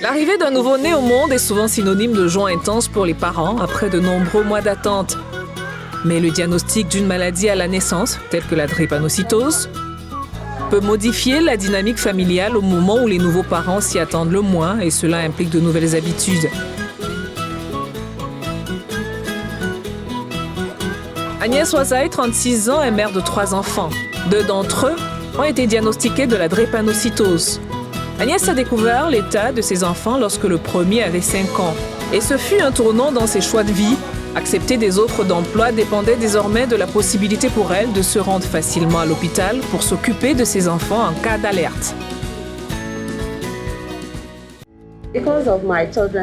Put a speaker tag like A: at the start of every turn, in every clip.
A: L'arrivée d'un nouveau-né au monde est souvent synonyme de joie intense pour les parents après de nombreux mois d'attente. Mais le diagnostic d'une maladie à la naissance, telle que la drépanocytose, peut modifier la dynamique familiale au moment où les nouveaux parents s'y attendent le moins et cela implique de nouvelles habitudes. Agnès Ouazaï, 36 ans, est mère de 3 enfants. 2 d'entre eux ont été diagnostiqués de la drépanocytose. Agnès a découvert l'état de ses enfants lorsque le premier avait 5 ans. Et ce fut un tournant dans ses choix de vie. Accepter des offres d'emploi dépendait désormais de la possibilité pour elle de se rendre facilement à l'hôpital pour s'occuper de ses enfants en cas d'alerte.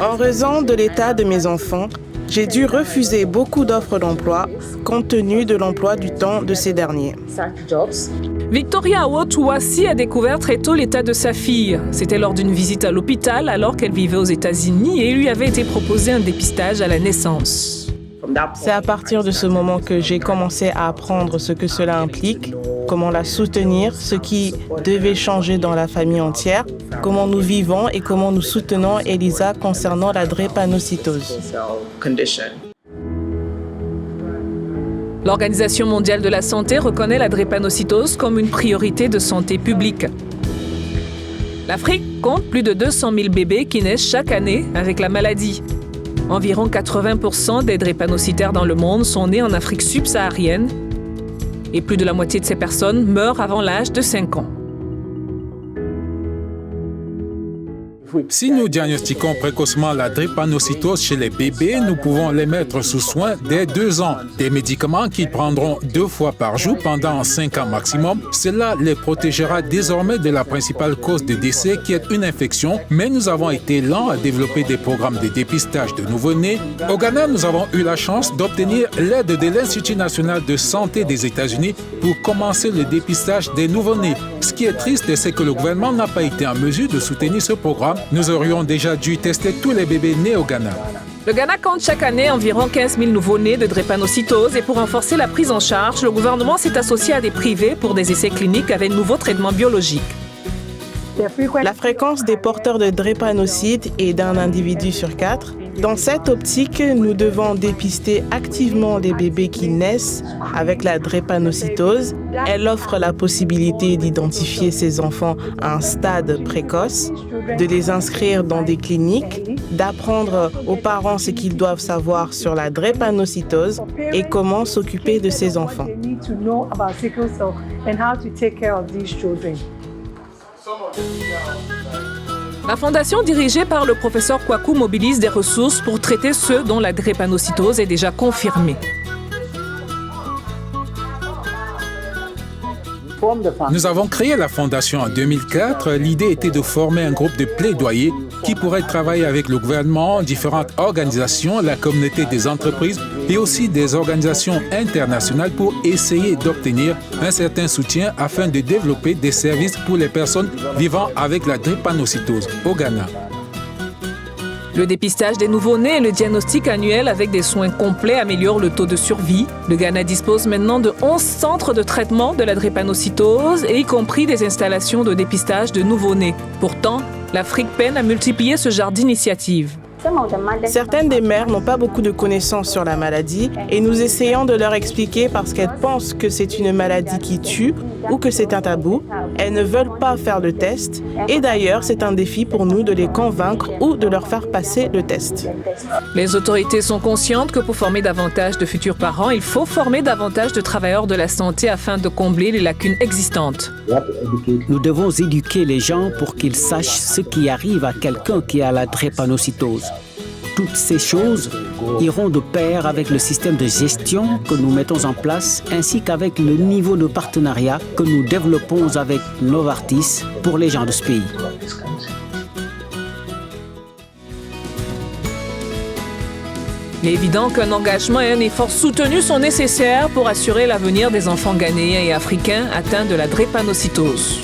B: En raison de l'état de mes enfants, j'ai dû refuser beaucoup d'offres d'emploi compte tenu de l'emploi du temps de ces derniers.
A: Victoria Awot-Ouassi a découvert très tôt l'état de sa fille. C'était lors d'une visite à l'hôpital alors qu'elle vivait aux États-Unis et il lui avait été proposé un dépistage à la naissance.
B: C'est à partir de ce moment que j'ai commencé à apprendre ce que cela implique, comment la soutenir, ce qui devait changer dans la famille entière, comment nous vivons et comment nous soutenons Elisa concernant la drépanocytose.
A: L'Organisation mondiale de la santé reconnaît la drépanocytose comme une priorité de santé publique. L'Afrique compte plus de 200 000 bébés qui naissent chaque année avec la maladie. Environ 80% des drépanocytaires dans le monde sont nés en Afrique subsaharienne et plus de la moitié de ces personnes meurent avant l'âge de 5 ans.
C: Si nous diagnostiquons précocement la drépanocytose chez les bébés, nous pouvons les mettre sous soin dès 2 ans. Des médicaments qu'ils prendront 2 fois par jour pendant 5 ans maximum, cela les protégera désormais de la principale cause de décès qui est une infection, mais nous avons été lents à développer des programmes de dépistage de nouveau-nés. Au Ghana, nous avons eu la chance d'obtenir l'aide de l'Institut national de santé des États-Unis pour commencer le dépistage des nouveau-nés. Ce qui est triste, c'est que le gouvernement n'a pas été en mesure de soutenir ce programme. Nous aurions déjà dû tester tous les bébés nés au Ghana.
A: Le Ghana compte chaque année environ 15 000 nouveau-nés de drépanocytose et pour renforcer la prise en charge, le gouvernement s'est associé à des privés pour des essais cliniques avec de nouveaux traitements biologiques.
B: La fréquence des porteurs de drépanocytes est d'un individu sur 4. Dans cette optique, nous devons dépister activement les bébés qui naissent avec la drépanocytose. Elle offre la possibilité d'identifier ces enfants à un stade précoce, de les inscrire dans des cliniques, d'apprendre aux parents ce qu'ils doivent savoir sur la drépanocytose et comment s'occuper de ces enfants.
A: La fondation dirigée par le professeur Kwaku mobilise des ressources pour traiter ceux dont la drépanocytose est déjà confirmée.
C: Nous avons créé la fondation en 2004. L'idée était de former un groupe de plaidoyer qui pourrait travailler avec le gouvernement, différentes organisations, la communauté des entreprises et aussi des organisations internationales pour essayer d'obtenir un certain soutien afin de développer des services pour les personnes vivant avec la drépanocytose au Ghana.
A: Le dépistage des nouveau-nés et le diagnostic annuel avec des soins complets améliorent le taux de survie. Le Ghana dispose maintenant de 11 centres de traitement de la drépanocytose et y compris des installations de dépistage de nouveau-nés. Pourtant, l'Afrique peine à multiplier ce genre d'initiatives.
B: Certaines des mères n'ont pas beaucoup de connaissances sur la maladie et nous essayons de leur expliquer parce qu'elles pensent que c'est une maladie qui tue ou que c'est un tabou. Elles ne veulent pas faire le test et d'ailleurs, c'est un défi pour nous de les convaincre ou de leur faire passer le test.
A: Les autorités sont conscientes que pour former davantage de futurs parents, il faut former davantage de travailleurs de la santé afin de combler les lacunes existantes.
D: Nous devons éduquer les gens pour qu'ils sachent ce qui arrive à quelqu'un qui a la drépanocytose. Toutes ces choses iront de pair avec le système de gestion que nous mettons en place ainsi qu'avec le niveau de partenariat que nous développons avec Novartis pour les gens de ce pays.
A: Il est évident qu'un engagement et un effort soutenu sont nécessaires pour assurer l'avenir des enfants ghanéens et africains atteints de la drépanocytose.